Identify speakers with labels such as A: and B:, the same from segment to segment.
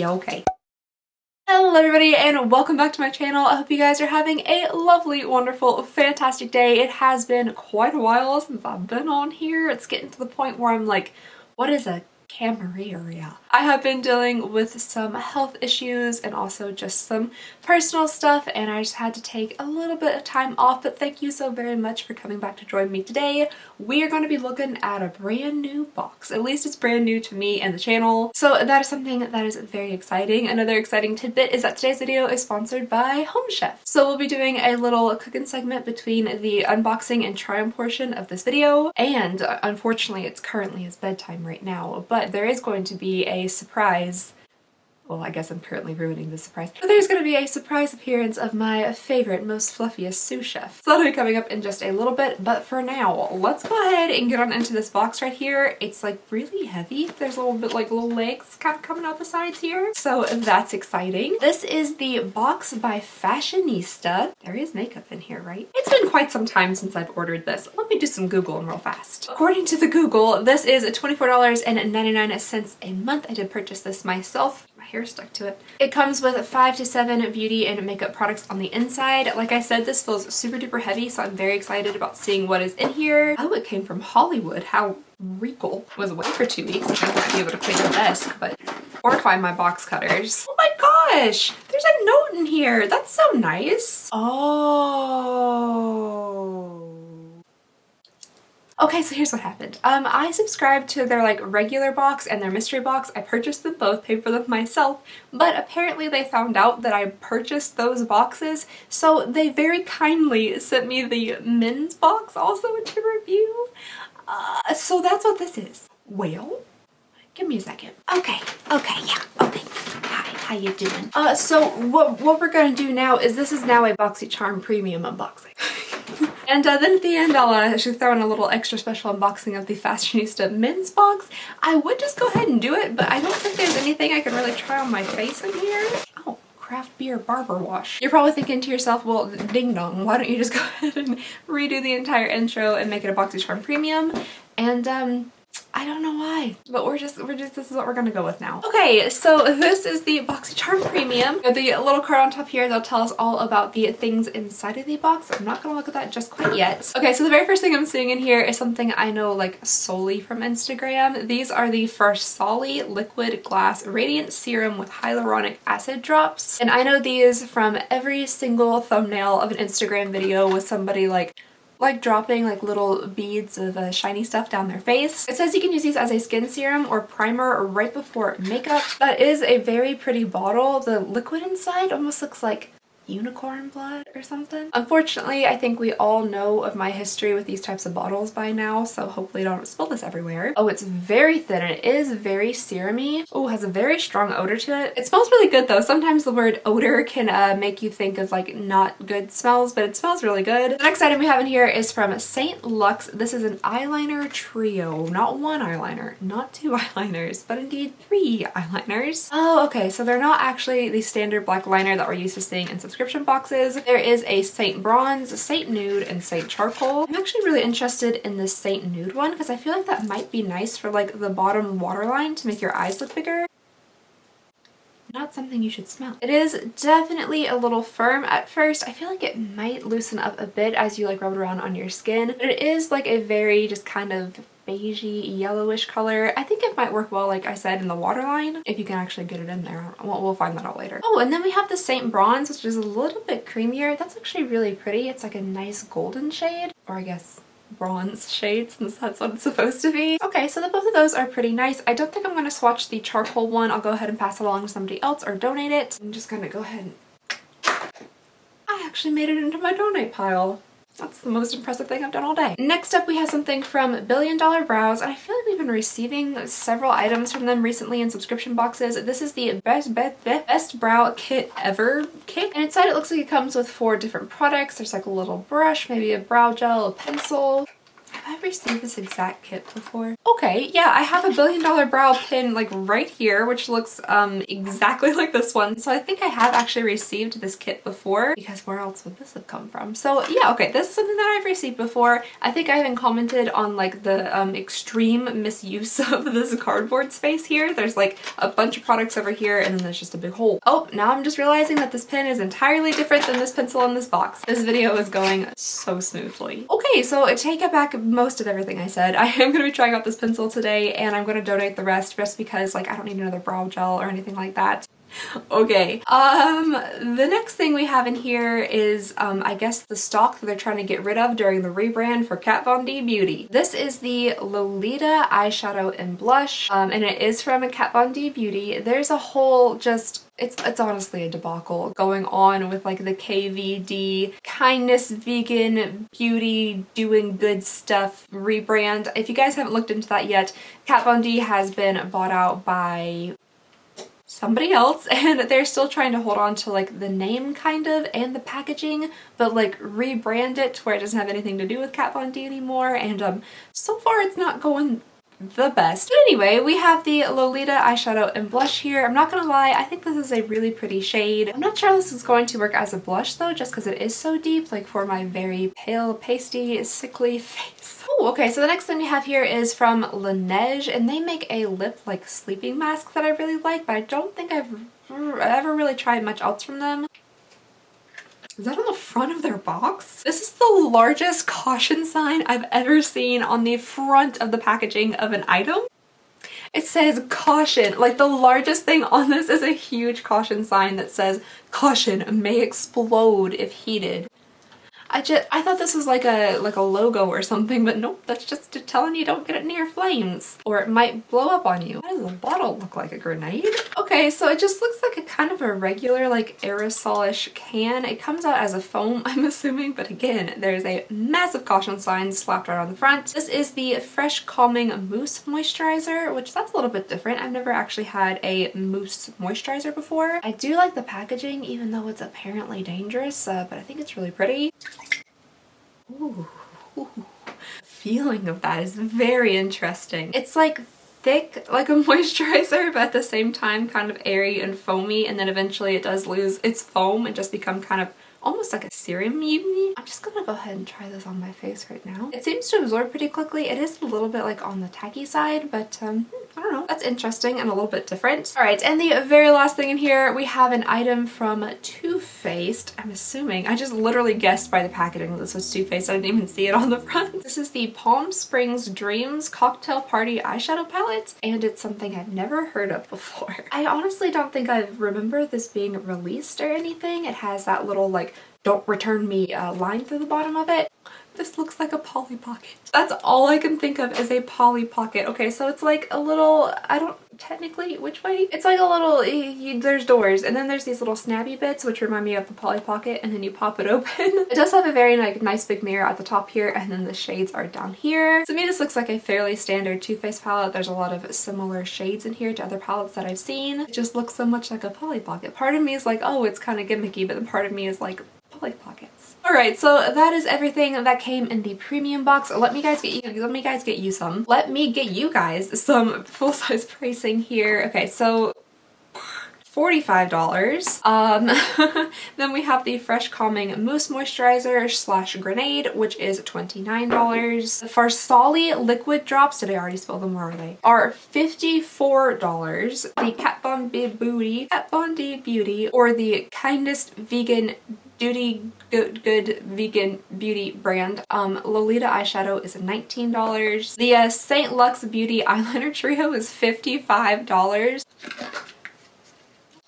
A: Yeah, okay. Hello everybody and welcome back to my channel. I hope you guys are having a lovely, wonderful, fantastic day. It has been quite a while since I've been on here. It's getting to the point where I'm like, what is a Alexandria? I have been dealing with some health issues and also just some personal stuff, and I just had to take a little bit of time off, but thank you so very much for coming back to join me today. We are going to be looking at a brand new box. At least it's brand new to me and the channel, so that is something that is very exciting. Another exciting tidbit is that today's video is sponsored by Home Chef. So we'll be doing a little cooking segment between the unboxing and try-on portion of this video, and unfortunately it's currently his bedtime right now, but there is going to be a surprise. Well, I guess I'm currently ruining the surprise. But there's going to be a surprise appearance of my favorite, most fluffiest sous chef. So that'll be coming up in just a little bit, but for now, let's go ahead and get on into this box right here. It's like really heavy. There's a little bit like little legs kind of coming out the sides here. So that's exciting. This is the box by Fashionista. There is makeup in here, right? It's been quite some time since I've ordered this. Let me do some Googling real fast. According to the Google, this is $24.99 a month. I did purchase this myself. My hair stuck to it. It comes with 5 to 7 beauty and makeup products on the inside. Like I said, this feels super duper heavy, so I'm very excited about seeing what is in here. Oh, it came from Hollywood. How regal. I was away for 2 weeks. I might be able to clean the desk, but or find my box cutters. Oh my gosh! There's a note in here. That's so nice. Oh. Okay, so here's what happened. I subscribed to their like regular box and their mystery box. I purchased them both, paid for them myself, but apparently they found out that I purchased those boxes, so they very kindly sent me the men's box also to review. So that's what this is. Well, give me a second. Okay, yeah, okay. Hi, how you doing? So what we're gonna do now is this is now a BOXYCHARM premium unboxing. And then at the end, I'll actually throw in a little extra special unboxing of the Fashionista men's box. I would just go ahead and do it, but I don't think there's anything I can really try on my face in here. Oh, craft beer barber wash. You're probably thinking to yourself, well, ding dong, why don't you just go ahead and redo the entire intro and make it a BOXYCHARM premium? And I don't know why, but we're just this is what we're gonna go with now. Okay, so this is the BOXYCHARM Premium. The little card on top here that'll tell us all about the things inside of the box. I'm not gonna look at that just quite yet. Okay, so the very first thing I'm seeing in here is something I know like solely from Instagram. These are the Farsali Liquid Glass Radiant Serum with Hyaluronic Acid Drops. And I know these from every single thumbnail of an Instagram video with somebody like dropping like little beads of shiny stuff down their face. It says you can use these as a skin serum or primer or right before makeup. That is a very pretty bottle. The liquid inside almost looks like unicorn blood or something. Unfortunately, I think we all know of my history with these types of bottles by now, so hopefully I don't spill this everywhere. Oh, it's very thin and it is very serum-y. Oh, it has a very strong odor to it. It smells really good though. Sometimes the word odor can make you think of like not good smells, but it smells really good. The next item we have in here is from St. Luxe. This is an eyeliner trio. Not one eyeliner, not 2 eyeliners, but indeed 3 eyeliners. Oh, okay, so they're not actually the standard black liner that we're used to seeing in subscription boxes. There is a Saint Bronze, Saint Nude, and Saint Charcoal. I'm actually really interested in this Saint Nude one because I feel like that might be nice for like the bottom waterline to make your eyes look bigger. Not something you should smell. It is definitely a little firm at first. I feel like it might loosen up a bit as you like rub it around on your skin, but it is like a very just kind of beigey yellowish color. I think it might work well, like I said, in the waterline if you can actually get it in there. We'll find that out later. Oh, and then we have the Saint Bronze, which is a little bit creamier. That's actually really pretty. It's like a nice golden shade, or I guess bronze shade, since that's what it's supposed to be. Okay, so both of those are pretty nice. I don't think I'm going to swatch the charcoal one. I'll go ahead and pass it along to somebody else or donate it. I'm just going to go ahead and I actually made it into my donate pile. That's the most impressive thing I've done all day. Next up, we have something from Billion Dollar Brows, and I feel like we've been receiving several items from them recently in subscription boxes. This is the best brow kit ever kit, and inside it looks like it comes with 4 different products. There's like a little brush, maybe a brow gel, a pencil. Have I received this exact kit before? Okay, yeah, I have a $1 billion brow pin like right here, which looks exactly like this one. So I think I have actually received this kit before, because where else would this have come from? So yeah, okay, this is something that I've received before. I think I even commented on like the extreme misuse of this cardboard space here. There's like a bunch of products over here and then there's just a big hole. Oh, now I'm just realizing that this pin is entirely different than this pencil in this box. This video is going so smoothly. Okay, so I take it back most of everything I said. I am going to be trying out this pencil today and I'm going to donate the rest just because like I don't need another brow gel or anything like that. Okay, the next thing we have in here is, I guess the stock that they're trying to get rid of during the rebrand for Kat Von D Beauty. This is the Lolita eyeshadow and blush, and it is from Kat Von D Beauty. There's a whole just it's honestly a debacle going on with like the KVD kindness, vegan, beauty, doing good stuff rebrand. If you guys haven't looked into that yet, Kat Von D has been bought out by somebody else and they're still trying to hold on to like the name kind of and the packaging, but like rebrand it to where it doesn't have anything to do with Kat Von D anymore, and so far it's not going the best. But anyway, we have the Lolita eyeshadow and blush here. I'm not gonna lie, I think this is a really pretty shade. I'm not sure this is going to work as a blush though, just because it is so deep, like for my very pale, pasty, sickly face. Oh, okay, so the next thing we have here is from Laneige, and they make a lip like sleeping mask that I really like, but I don't think I've ever really tried much else from them. Is that on the front of their box? This is the largest caution sign I've ever seen on the front of the packaging of an item. It says caution. Like the largest thing on this is a huge caution sign that says caution may explode if heated. I thought this was like a logo or something, but nope, that's just telling you don't get it near flames or it might blow up on you. Why does the bottle look like a grenade? Okay, so it just looks like a kind of a regular like aerosol-ish can. It comes out as a foam, I'm assuming, but again, there's a massive caution sign slapped right on the front. This is the Fresh Calming Mousse Moisturizer, which that's a little bit different. I've never actually had a mousse moisturizer before. I do like the packaging, even though it's apparently dangerous, but I think it's really pretty. Ooh. Feeling of that is very interesting. It's like thick like a moisturizer, but at the same time kind of airy and foamy, and then eventually it does lose its foam and just become kind of almost like a serum-y. I'm just gonna go ahead and try this on my face right now. It seems to absorb pretty quickly. It is a little bit like on the tacky side, but I don't know. That's interesting and a little bit different. All right, and the very last thing in here, we have an item from Too Faced. I'm assuming, I just literally guessed by the packaging that this was Too Faced. I didn't even see it on the front. This is the Palm Springs Dreams Cocktail Party Eyeshadow Palette, and it's something I've never heard of before. I honestly don't think I remember this being released or anything. It has that little like "Don't Return Me" line through the bottom of it. This looks like a Polly Pocket. That's all I can think of is a Polly Pocket. Okay, so it's like a little, I don't technically which way. It's like a little, there's doors and then there's these little snabby bits which remind me of the Polly Pocket, and then you pop it open. It does have a very like nice big mirror at the top here, and then the shades are down here. To me this looks like a fairly standard Too Faced palette. There's a lot of similar shades in here to other palettes that I've seen. It just looks so much like a Polly Pocket. Part of me is like, oh, it's kind of gimmicky, but then part of me is like, Polly Pockets. Alright, so that is everything that came in the premium box. Let me get you guys some full-size pricing here. Okay, so $45. Then we have the Fresh Calming Mousse Moisturizer / Grenade, which is $29. The Farsali Liquid Drops, did I already spell them? Where are they? Are $54. The Kat Von D Beauty, or the Kindest Vegan good vegan beauty brand, Lolita eyeshadow is $19. The St. Luxe Beauty eyeliner trio is $55.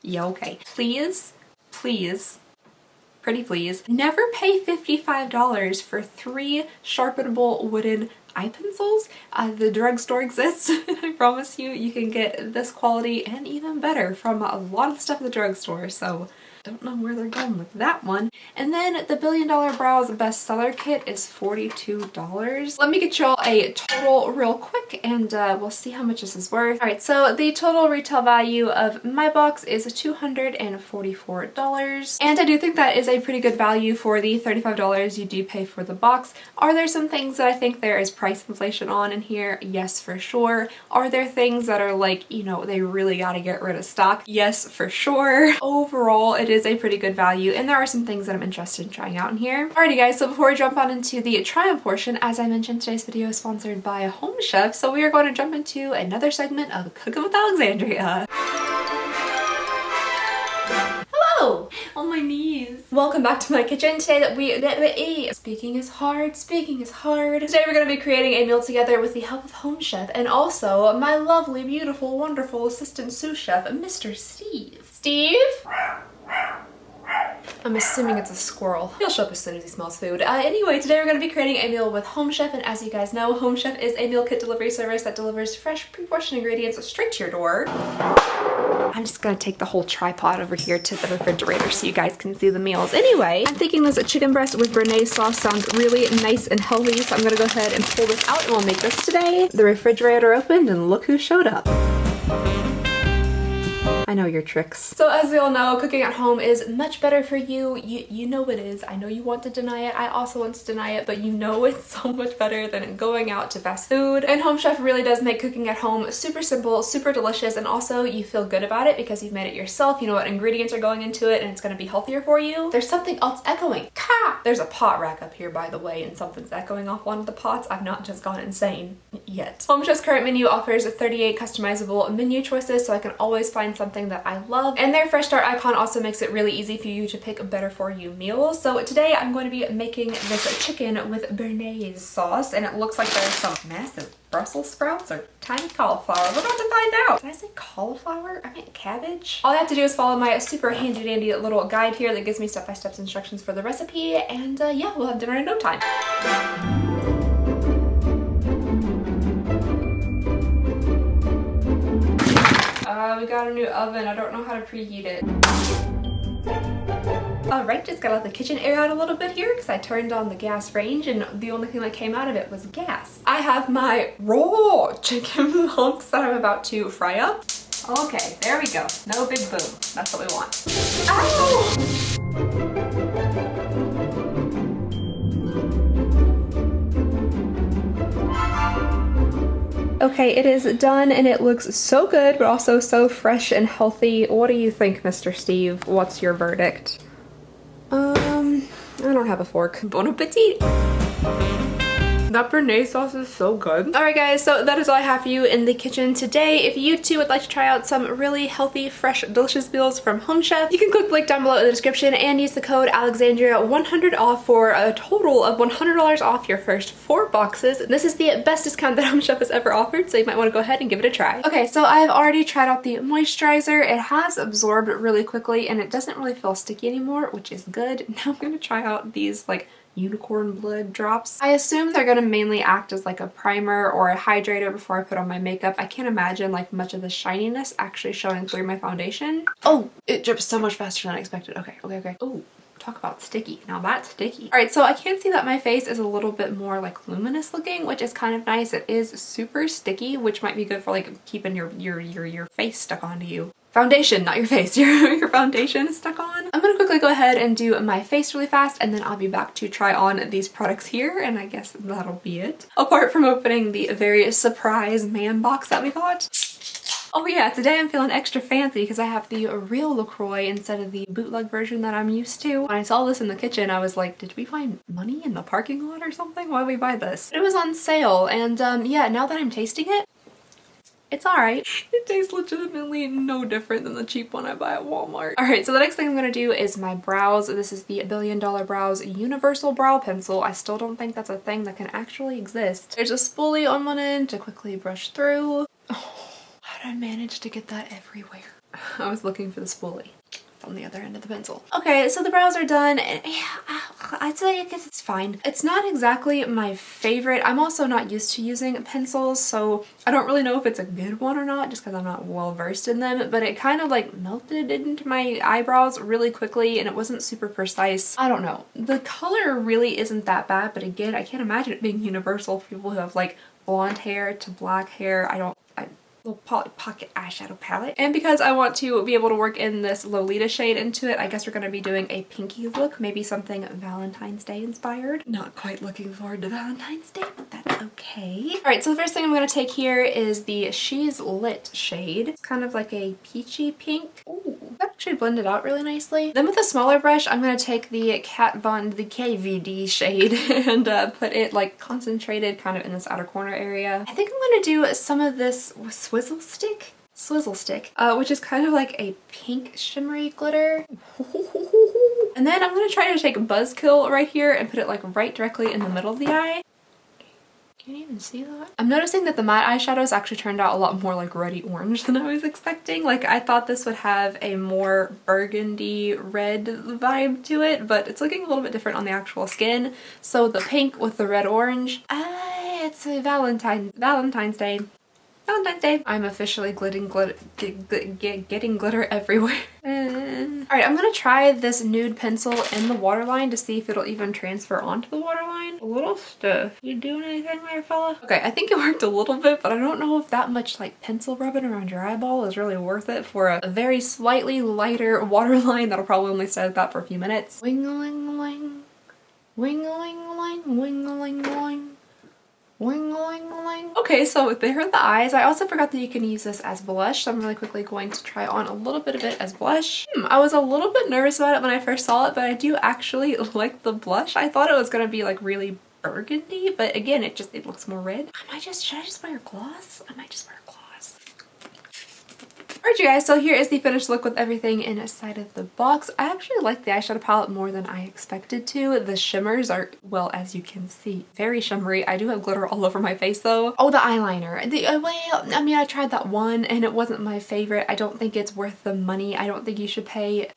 A: Yeah, okay. Please, pretty please, never pay $55 for 3 sharpenable wooden eye pencils. The drugstore exists, and I promise you, you can get this quality and even better from a lot of stuff at the drugstore, so Don't know where they're going with that one. And then the Billion Dollar Brows bestseller kit is $42. Let me get y'all a total real quick and we'll see how much this is worth. All right, so the total retail value of my box is $244. And I do think that is a pretty good value for the $35 you do pay for the box. Are there some things that I think there is price inflation on in here? Yes, for sure. Are there things that are like, you know, they really got to get rid of stock? Yes, for sure. Overall, it is a pretty good value, and there are some things that I'm interested in trying out in here. Alrighty guys, so before we jump on into the try-on portion, as I mentioned, today's video is sponsored by Home Chef, so we are going to jump into another segment of Cooking with Alexandria. Hello! On my knees. Welcome back to my kitchen. Today that we eat. Speaking is hard. Speaking is hard. Today we're going to be creating a meal together with the help of Home Chef and also my lovely, beautiful, wonderful assistant sous chef, Mr. Steve. Steve? I'm assuming it's a squirrel. He'll show up as soon as he smells food. Anyway, today we're going to be creating a meal with Home Chef, and as you guys know, Home Chef is a meal kit delivery service that delivers fresh, pre-portioned ingredients straight to your door. I'm just gonna take the whole tripod over here to the refrigerator so you guys can see the meals. Anyway, I'm thinking this chicken breast with béarnaise sauce sounds really nice and healthy, so I'm gonna go ahead and pull this out and we'll make this today. The refrigerator opened and look who showed up. I know your tricks. So as we all know, cooking at home is much better for you. You know it is. I know you want to deny it. I also want to deny it, but you know it's so much better than going out to fast food. And Home Chef really does make cooking at home super simple, super delicious, and also you feel good about it because you've made it yourself. You know what ingredients are going into it and it's going to be healthier for you. There's something else echoing. Ka! There's a pot rack up here, by the way, and something's echoing off one of the pots. I've not just gone insane yet. Home Chef's current menu offers 38 customizable menu choices, so I can always find something that I love. And their fresh start icon also makes it really easy for you to pick better for you meals. So today I'm going to be making this chicken with béarnaise sauce, and it looks like there's some massive Brussels sprouts or tiny cauliflower. We're about to find out. Did I say cauliflower? I meant cabbage. All I have to do is follow my super handy dandy little guide here that gives me step-by-step instructions for the recipe, and yeah, we'll have dinner in no time. We got a new oven. I don't know how to preheat it. Alright, just gotta let the kitchen air out a little bit here because I turned on the gas range and the only thing that came out of it was gas. I have my raw chicken hunks that I'm about to fry up. Okay, there we go. No big boom. That's what we want. Ow! Okay, it is done and it looks so good, but also so fresh and healthy. What do you think, Mr. Steve? What's your verdict? I don't have a fork. Bon appetit! That béarnaise sauce is so good. Alright guys, so that is all I have for you in the kitchen today. If you too would like to try out some really healthy, fresh, delicious meals from Home Chef, you can click the link down below in the description and use the code Alexandria100 off for a total of $100 off your first 4 boxes. This is the best discount that Home Chef has ever offered, so you might want to go ahead and give it a try. Okay, so I've already tried out the moisturizer. It has absorbed really quickly and it doesn't really feel sticky anymore, which is good. Now I'm going to try out these like unicorn blood drops. I assume they're gonna mainly act as like a primer or a hydrator before I put on my makeup. I can't imagine like much of the shininess actually showing through my foundation. Oh, it drips so much faster than I expected. Okay. Oh, talk about sticky. Now that's sticky. All right, so I can see that my face is a little bit more like luminous looking, which is kind of nice. It is super sticky, which might be good for like keeping your face stuck onto you. Foundation, not your face. Your foundation is stuck on. I'm gonna quickly go ahead and do my face really fast and then I'll be back to try on these products here and I guess that'll be it. Apart from opening the very surprise man box that we got. Oh yeah, today I'm feeling extra fancy because I have the real LaCroix instead of the bootleg version that I'm used to. When I saw this in the kitchen, I was like, did we find money in the parking lot or something? Why did we buy this? It was on sale and yeah, now that I'm tasting it, it's alright. It tastes legitimately no different than the cheap one I buy at Walmart. Alright, so the next thing I'm gonna do is my brows. This is the Billion Dollar Brows Universal Brow Pencil. I still don't think that's a thing that can actually exist. There's a spoolie on one end to quickly brush through. Oh, how did I manage to get that everywhere? I was looking for the spoolie on the other end of the pencil. Okay, so the brows are done and yeah, I'd say I guess it's fine. It's not exactly my favorite. I'm also not used to using pencils, so I don't really know if it's a good one or not just because I'm not well versed in them, but it kind of like melted into my eyebrows really quickly and it wasn't super precise. I don't know. The color really isn't that bad, but again, I can't imagine it being universal for people who have like blonde hair to black hair. Little pocket eyeshadow palette. And because I want to be able to work in this Lolita shade into it, I guess we're going to be doing a pinky look, maybe something Valentine's Day inspired. Not quite looking forward to Valentine's Day, but that's okay. Alright, so the first thing I'm going to take here is the She's Lit shade. It's kind of like a peachy pink. Ooh, that actually blended out really nicely. Then with a smaller brush, I'm going to take the Kat Von D KVD shade and put it like concentrated kind of in this outer corner area. I think I'm going to do some of this Swizzle Stick, which is kind of like a pink shimmery glitter. And then I'm going to try to take Buzzkill right here and put it like right directly in the middle of the eye. Can you even see that? I'm noticing that the matte eyeshadows actually turned out a lot more like ruddy orange than I was expecting. Like I thought this would have a more burgundy red vibe to it, but it's looking a little bit different on the actual skin. So the pink with the red orange, it's a Valentine's Day. Valentine's Day. I'm officially getting glitter everywhere. Alright, I'm gonna try this nude pencil in the waterline to see if it'll even transfer onto the waterline. A little stiff. You doing anything there, fella? Okay, I think it worked a little bit, but I don't know if that much like pencil rubbing around your eyeball is really worth it for a very slightly lighter waterline that'll probably only stay like that for a few minutes. Wing-a-ling-a-ling. Wing-a-ling-a-ling. Wing-a-ling-a-ling. Wing-a-ling-a-ling. Okay, so there are the eyes. I also forgot that you can use this as blush, so I'm really quickly going to try on a little bit of it as blush. I was a little bit nervous about it when I first saw it, but I do actually like the blush. I thought it was going to be like really burgundy, but again, it looks more red. Should I just wear gloss? I might just wear gloss. Alright you guys, so here is the finished look with everything inside of the box. I actually like the eyeshadow palette more than I expected to. The shimmers are, well, as you can see, very shimmery. I do have glitter all over my face though. Oh, the eyeliner. Well, I mean, I tried that one and it wasn't my favorite. I don't think it's worth the money. I don't think you should pay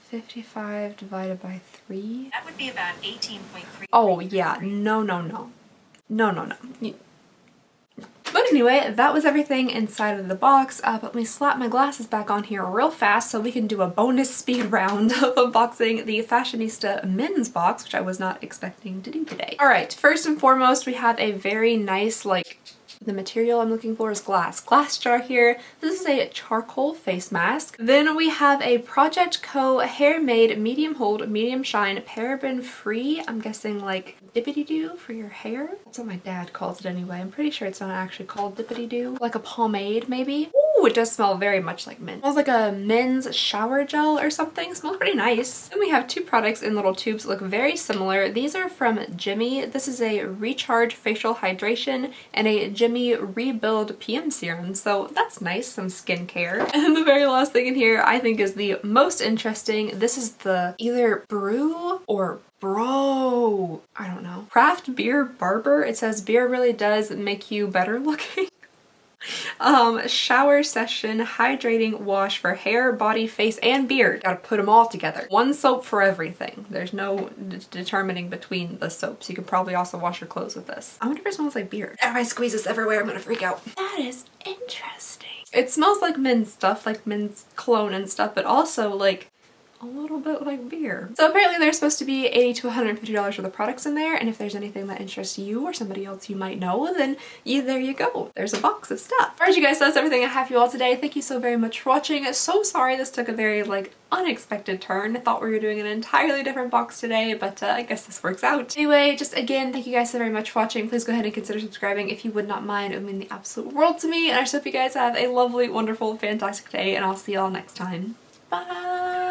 A: 55 divided by 3.
B: That would be about 18.3.
A: Oh yeah, no. But anyway, that was everything inside of the box, but let me slap my glasses back on here real fast so we can do a bonus speed round of unboxing the Fashionista men's box, which I was not expecting to do today. Alright, first and foremost, we have a very nice, like, the material I'm looking for is glass jar here. This is a charcoal face mask. Then we have a Project Co Hair Made Medium Hold Medium Shine paraben free. I'm guessing like dippity doo for your hair. That's what my dad calls it anyway. I'm pretty sure it's not actually called dippity doo. Like a pomade maybe. Ooh, it does smell very much like mint. It smells like a men's shower gel or something. It smells pretty nice. Then we have two products in little tubes that look very similar. These are from Jimmy. This is a Recharge Facial Hydration and a Jimmy Rebuild PM Serum. So that's nice, some skincare. And then the very last thing in here I think is the most interesting. This is the either brew or bro, I don't know. Craft Beer Barber. It says beer really does make you better looking. Shower session hydrating wash for hair, body, face, and beard. Gotta put them all together. One soap for everything. There's no determining between the soaps. You could probably also wash your clothes with this. I wonder if it smells like beard. If I squeeze this everywhere, I'm gonna freak out. That is interesting. It smells like men's stuff, like men's cologne and stuff, but also like a little bit like beer. So apparently there's supposed to be $80 to $150 worth of products in there, and if there's anything that interests you or somebody else you might know, then there you go. There's a box of stuff. Alright you guys, so that's everything I have for you all today. Thank you so very much for watching. So sorry this took a very like unexpected turn. I thought we were doing an entirely different box today, but I guess this works out. Anyway, just again, thank you guys so very much for watching. Please go ahead and consider subscribing if you would not mind. It would mean the absolute world to me, and I just hope you guys have a lovely, wonderful, fantastic day, and I'll see y'all next time. Bye!